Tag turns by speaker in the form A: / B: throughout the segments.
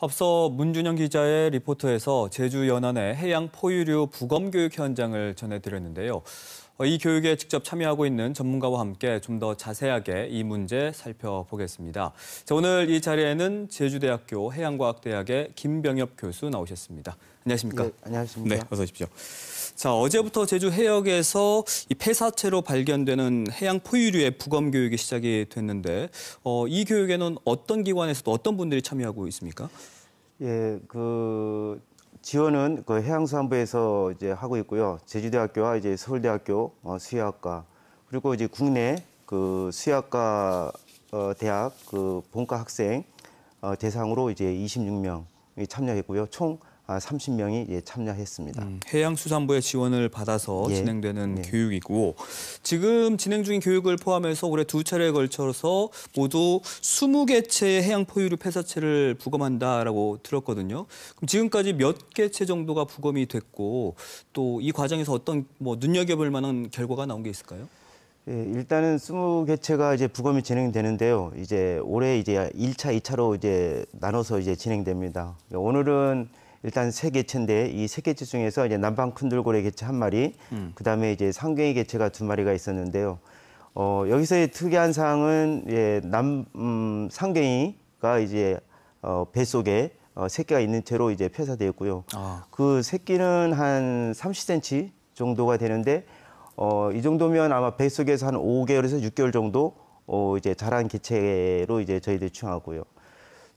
A: 앞서 문준영 기자의 리포트에서 제주 연안의 해양 포유류 부검 교육 현장을 전해드렸는데요. 이 교육에 직접 참여하고 있는 전문가와 함께 좀 더 자세하게 이 문제 살펴보겠습니다. 자, 오늘 이 자리에는 제주대학교 해양과학대학의 김병엽 교수 나오셨습니다. 안녕하십니까?
B: 네, 안녕하십니까?
A: 네, 어서 오십시오. 자, 어제부터 제주 해역에서 이 폐사체로 발견되는 해양 포유류의 부검 교육이 시작이 됐는데 이 교육에는 어떤 기관에서도 어떤 분들이 참여하고 있습니까?
B: 예, 지원은 해양수산부에서 이제 하고 있고요. 제주대학교와 이제 서울대학교 수의학과 그리고 이제 국내 수의학과 대학 본과 학생 대상으로 이제 26명이 참여했고요. 총 30명이 참여했습니다.
A: 해양수산부의 지원을 받아서
B: 예.
A: 진행되는
B: 예.
A: 교육이고 지금 진행 중인 교육을 포함해서 올해 2차례에 걸쳐서 모두 20개체의 해양 포유류 폐사체를 부검한다라고 들었거든요. 그럼 지금까지 몇 개체 정도가 부검이 됐고 또 이 과정에서 어떤 눈여겨볼 만한 결과가 나온 게 있을까요?
B: 예, 일단은 20개체가 이제 부검이 진행되는데요. 이제 올해 이제 1차, 2차로 이제 나눠서 이제 진행됩니다. 오늘은 일단 3개체인데 이 3개체 중에서 이제 남방 큰돌고래 개체 1마리, 그다음에 이제 상갱이 개체가 2마리가 있었는데요. 여기서의 특이한 사항은 상갱이가 이제 뱃속에 새끼가 있는 채로 이제 폐사되었고요. 그 새끼는 한 30cm 정도가 되는데 이 정도면 아마 뱃속에서 한 5개월에서 6개월 정도 이제 자란 개체로 이제 저희들이 추정하고요.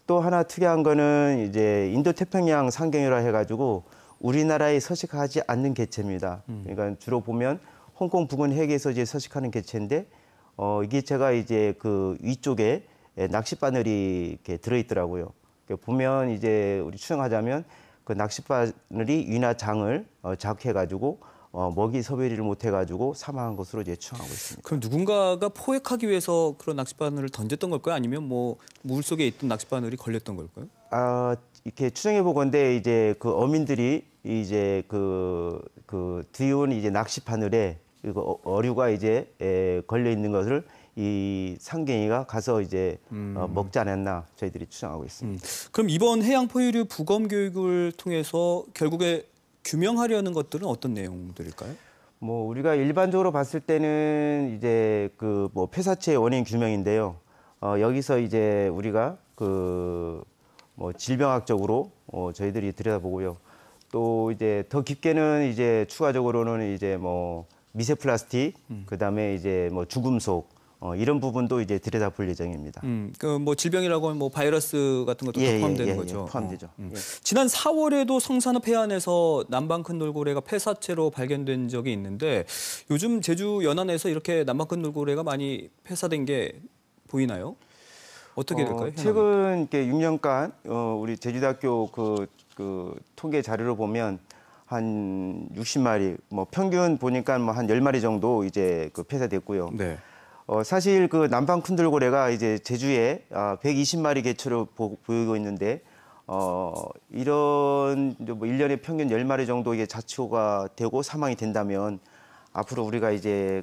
B: 또 하나 특이한 거는 이제 인도태평양 상갱이라 해가지고 우리나라에 서식하지 않는 개체입니다. 그러니까 주로 보면 홍콩 부근 해역에서 이제 서식하는 개체인데 이 개체가 이제 그 위쪽에 낚싯바늘이 이렇게 들어있더라고요. 보면 이제 우리 추정하자면 그 낚싯바늘이 위나 장을 자극해가지고 먹이 섭외를 못해가지고 사망한 것으로 이제 추정하고 있습니다.
A: 그럼 누군가가 포획하기 위해서 그런 낚싯바늘을 던졌던 걸까요? 아니면 물 속에 있던 낚싯바늘이 걸렸던 걸까요?
B: 이렇게 추정해 보건데 이제 그 어민들이 이제 뒤온 이제 낚싯바늘에 어류가 이제 걸려 있는 것을 이 상갱이가 가서 이제 먹지 않았나 저희들이 추정하고 있습니다.
A: 그럼 이번 해양 포유류 부검 교육을 통해서 결국에 규명하려는 것들은 어떤 내용들일까요?
B: 우리가 일반적으로 봤을 때는 이제 폐사체의 원인 규명인데요. 여기서 이제 우리가 질병학적으로 저희들이 들여다보고요. 또 이제 더 깊게는 이제 추가적으로는 이제 미세 플라스틱, 그다음에 이제 주금속 이런 부분도 이제 들여다볼 예정입니다.
A: 질병이라고 하면 바이러스 같은 것도 다 포함되는 거죠.
B: 포함되죠.
A: 지난 4월에도 성산읍 해안에서 남방 큰 돌고래가 폐사체로 발견된 적이 있는데 요즘 제주 연안에서 이렇게 남방 큰 돌고래가 많이 폐사된 게 보이나요? 어떻게 될까요?
B: 최근 6년간 우리 제주대학교 통계 자료를 보면 한 60마리, 평균 보니까 한 10마리 정도 이제 폐사됐고요.
A: 네.
B: 사실 남방 큰돌고래가 이제 제주에 120마리 개체로 보이고 있는데 이런 1년에 평균 10마리 정도 이게 자초가 되고 사망이 된다면 앞으로 우리가 이제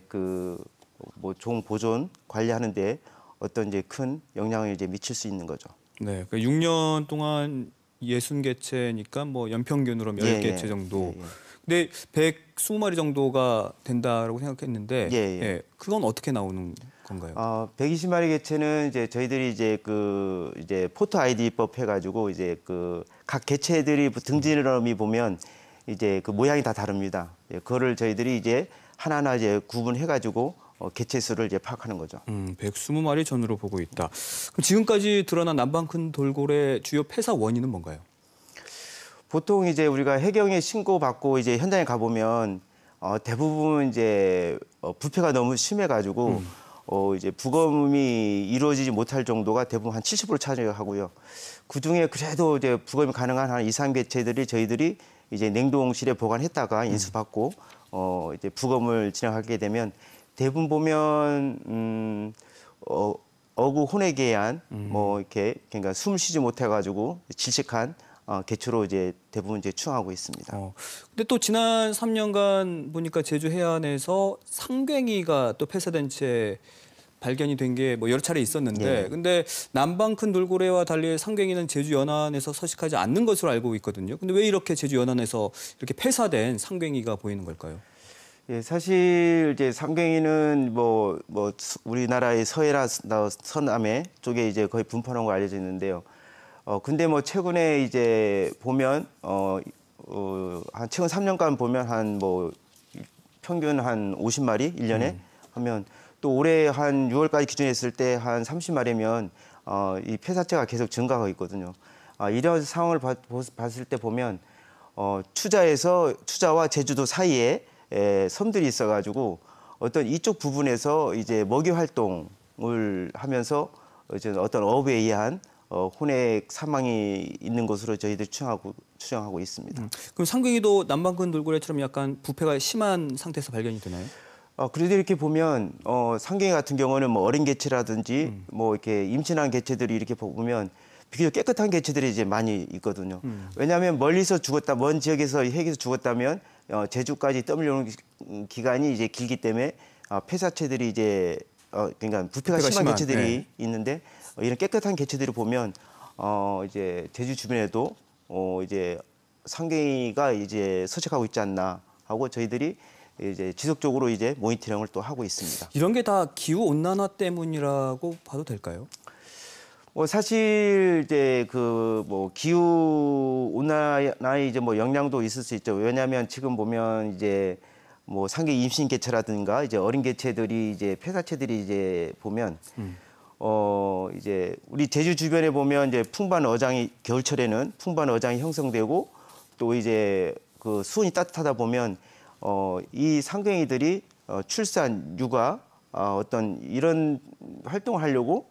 B: 종 보존 관리하는데 어떤 이제 큰 영향을 이제 미칠 수 있는 거죠.
A: 네, 6년 동안 60개체니까 연평균으로 10개체 정도. 근데 120마리 정도가 된다라고 생각했는데 그건 어떻게 나오는 건가요?
B: 120마리 개체는 이제 저희들이 이제 이제 포토 아이디법 해가지고 이제 각 개체들이 등지름이 보면 이제 모양이 다 다릅니다. 그거를 저희들이 이제 하나하나 이제 구분해가지고 개체 수를 이제 파악하는 거죠.
A: 120마리 전후로 보고 있다. 그럼 지금까지 드러난 남방 큰 돌고래 주요 폐사 원인은 뭔가요?
B: 보통 이제 우리가 해경에 신고받고 이제 현장에 가보면 대부분 이제 부패가 너무 심해가지고 이제 부검이 이루어지지 못할 정도가 대부분 한 70% 차지하고요. 그 중에 그래도 이제 부검이 가능한 한 2, 3개체들이 저희들이 이제 냉동실에 보관했다가 인수받고 이제 부검을 진행하게 되면 대부분 보면 어구 혼액에 의한 이렇게 그러니까 숨을 쉬지 못해가지고 질식한 개체로 이제 대부분 이제 추정하고 있습니다.
A: 근데 또 지난 3년간 보니까 제주 해안에서 상갱이가 또 폐사된 채 발견이 된 게 뭐 여러 차례 있었는데, 근데 남방 큰 돌고래와 달리 상갱이는 제주 연안에서 서식하지 않는 것으로 알고 있거든요. 근데 왜 이렇게 제주 연안에서 이렇게 폐사된 상갱이가 보이는 걸까요?
B: 예, 사실 이제 상갱이는 우리나라의 서해나 서남해 쪽에 이제 거의 분포한 거 알려져 있는데요. 근데 뭐 최근에 이제 보면 한 최근 3년간 보면 한 평균 한 50마리 1년에 하면 또 올해 한 6월까지 기준했을 때 한 30마리면 이 폐사체가 계속 증가하고 있거든요. 이런 상황을 봤을 때 보면 추자와 제주도 사이에 섬들이 있어가지고 어떤 이쪽 부분에서 이제 먹이 활동을 하면서 이제 어떤 어업에 의한 혼액 사망이 있는 것으로 저희들이 추정하고 있습니다.
A: 그럼 상갱이도 남방 큰 돌고래처럼 약간 부패가 심한 상태에서 발견이 되나요?
B: 그래도 이렇게 보면 상갱이 같은 경우는 뭐 어린 개체라든지 뭐 이렇게 임신한 개체들이 이렇게 보면 비교적 깨끗한 개체들이 이제 많이 있거든요. 왜냐하면 멀리서 죽었다, 먼 지역에서 핵에서 죽었다면 제주까지 떠밀려오는 기간이 이제 길기 때문에 폐사체들이 이제 그러니까 부패가 심한 개체들이 있는데 이런 깨끗한 개체들을 보면 이제 제주 주변에도 이제 상갱이가 이제 서식하고 있지 않나 하고 저희들이 이제 지속적으로 이제 모니터링을 또 하고 있습니다.
A: 이런 게 다 기후 온난화 때문이라고 봐도 될까요?
B: 사실 이제 기후 온난화의 이제 영향도 있을 수 있죠. 왜냐하면 지금 보면 이제 상갱이 임신 개체라든가 이제 어린 개체들이 이제 폐사체들이 이제 보면 이제 우리 제주 주변에 보면 이제 겨울철에는 풍반 어장이 형성되고 또 이제 그 수온이 따뜻하다 보면 이 상갱이들이 출산, 육아 어떤 이런 활동을 하려고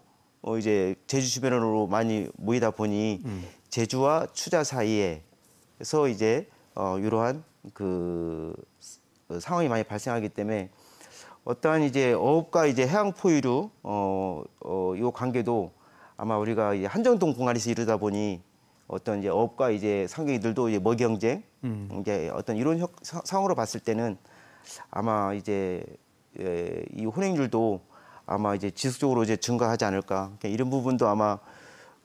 B: 이제 제주 주변으로 많이 모이다 보니 제주와 추자 사이에서 이제 이러한 그 상황이 많이 발생하기 때문에 어떠한 이제 어업과 이제 해양 포유류 이 관계도 아마 우리가 이제 한정동 공간에서 이루다 보니 어떤 이제 어업과 이제 상갱이들도 이제 먹이 경쟁 이제 어떤 이런 상황으로 봤을 때는 아마 이제 이 혼행률도 아마 이제 지속적으로 이제 증가하지 않을까. 그러니까 이런 부분도 아마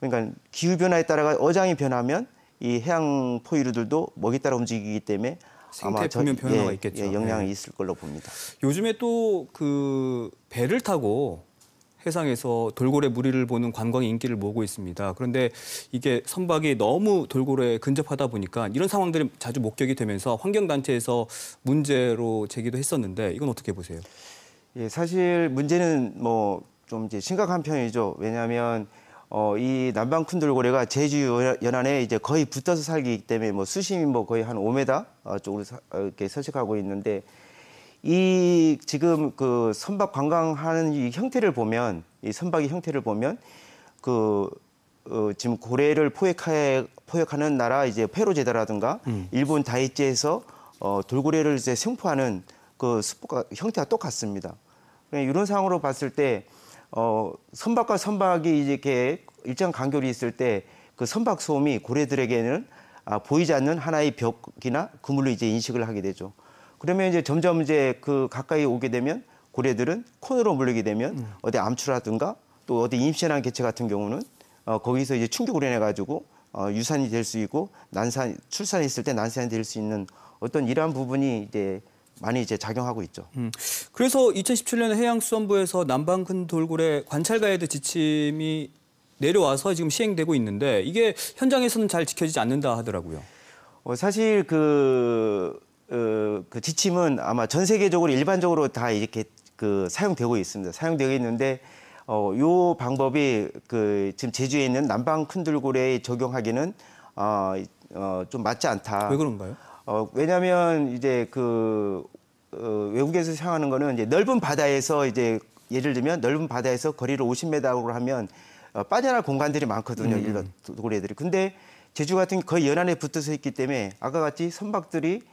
B: 그러니까 기후 변화에 따라 어장이 변하면 이 해양 포유류들도 먹이 따라 움직이기 때문에
A: 생태 분명 변화가 있겠죠.
B: 영향이 있을 걸로 봅니다.
A: 요즘에 또 그 배를 타고 해상에서 돌고래 무리를 보는 관광이 인기를 모으고 있습니다. 그런데 이게 선박이 너무 돌고래에 근접하다 보니까 이런 상황들이 자주 목격이 되면서 환경단체에서 문제로 제기도 했었는데 이건 어떻게 보세요?
B: 예, 사실 문제는 좀 이제 심각한 편이죠. 왜냐하면 이 남방 큰 돌고래가 제주 연안에 이제 거의 붙어서 살기 때문에 수심이 거의 한 5m 쪽으로 이렇게 서식하고 있는데 이 지금 그 선박 관광하는 이 형태를 보면 이 선박의 형태를 보면 지금 고래를 포획하는 나라 이제 페루제다라든가 일본 다이치에서 돌고래를 이제 생포하는 그 수법과 형태가 똑같습니다. 이런 상황으로 봤을 때 선박과 선박이 이렇게 일정 간격이 있을 때 그 선박 소음이 고래들에게는 보이지 않는 하나의 벽이나 그물로 이제 인식을 하게 되죠. 그러면 이제 점점 이제 그 가까이 오게 되면 고래들은 코너로 물리게 되면 어디 암초라든가 또 어디 임신한 개체 같은 경우는 거기서 이제 충격을 인해가지고 유산이 될 수 있고 출산했을 때 난산이 될 수 있는 어떤 이러한 부분이 이제 많이 이제 작용하고 있죠.
A: 그래서 2017년에 해양수산부에서 남방 큰 돌고래 관찰 가이드 지침이 내려와서 지금 시행되고 있는데 이게 현장에서는 잘 지켜지지 않는다 하더라고요.
B: 사실 그 지침은 아마 전 세계적으로 일반적으로 다 이렇게 사용되고 있습니다. 사용되고 있는데 요 방법이 지금 제주에 있는 남방 큰 돌고래에 적용하기는 좀 맞지 않다.
A: 왜 그런가요?
B: 왜냐하면 이제 외국에서 사용하는 거는 이제 넓은 바다에서 이제 예를 들면 넓은 바다에서 거리를 50m로 하면 빠져나갈 공간들이 많거든요. 일반 고래들이. 근데 제주 같은 거의 연안에 붙어서 있기 때문에 아까 같이 선박들이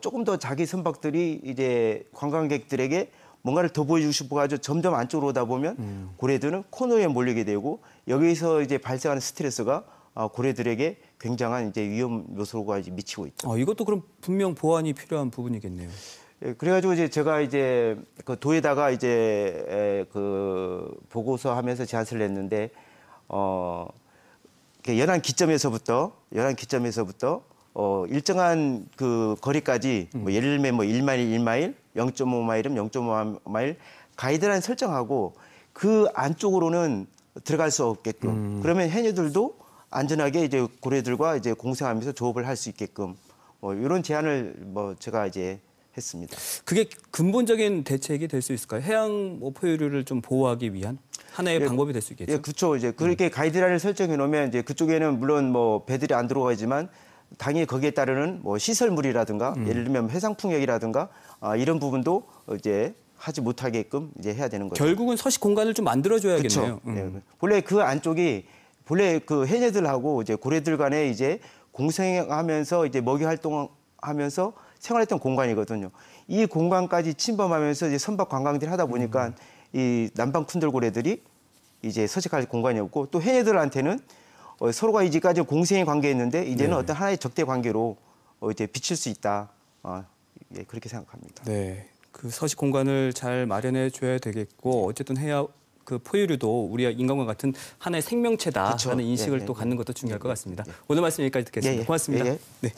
B: 조금 더 자기 선박들이 이제 관광객들에게 뭔가를 더 보여주고 싶어가지고 점점 안쪽으로 오다 보면 고래들은 코너에 몰리게 되고 여기서 이제 발생하는 스트레스가 고래들에게 굉장한 이제 위험 요소가 이제 미치고 있죠.
A: 이것도 그럼 분명 보완이 필요한 부분이겠네요.
B: 예, 그래가지고 이제 제가 이제 그 도에다가 이제 그 보고서 하면서 제안서를 냈는데 연안 기점에서부터 일정한 그 거리까지 뭐 예를 들면 뭐 1마일, 0.5마일이면 0.5마일 가이드라인 설정하고 그 안쪽으로는 들어갈 수 없게끔 그러면 해녀들도 안전하게 이제 고래들과 이제 공생하면서 조업을 할 수 있게끔 뭐 이런 제안을 뭐 제가 이제 했습니다.
A: 그게 근본적인 대책이 될 수 있을까요? 해양 뭐 포유류를 좀 보호하기 위한 하나의 방법이 될 수 있겠죠.
B: 예, 그렇죠. 이제 그렇게 가이드라인을 설정해 놓으면 이제 그쪽에는 물론 뭐 배들이 안 들어가지만 당연히 거기에 따르는 뭐 시설물이라든가 예를 들면 해상풍력이라든가 이런 부분도 이제 하지 못하게끔 이제 해야 되는 거죠.
A: 결국은 서식 공간을 좀 만들어줘야겠네요.
B: 그렇죠. 예. 본래 그 안쪽이 본래 그 해녀들하고 이제 고래들 간에 이제 공생하면서 이제 먹이 활동하면서 생활했던 공간이거든요. 이 공간까지 침범하면서 이제 선박 관광들이 하다 보니까 이 남방 쿤들고래들이 이제 서식할 공간이 없고 또 해녀들한테는 서로가 이제까지 공생의 관계였는데 이제는 어떤 하나의 적대 관계로 이제 비칠 수 있다. 예, 그렇게 생각합니다.
A: 네, 그 서식 공간을 잘 마련해 줘야 되겠고 어쨌든 해양 그 포유류도 우리가 인간과 같은 하나의 생명체다라는 인식을 또 갖는 것도 중요할 것 같습니다. 오늘 말씀 여기까지 듣겠습니다. 고맙습니다. 네.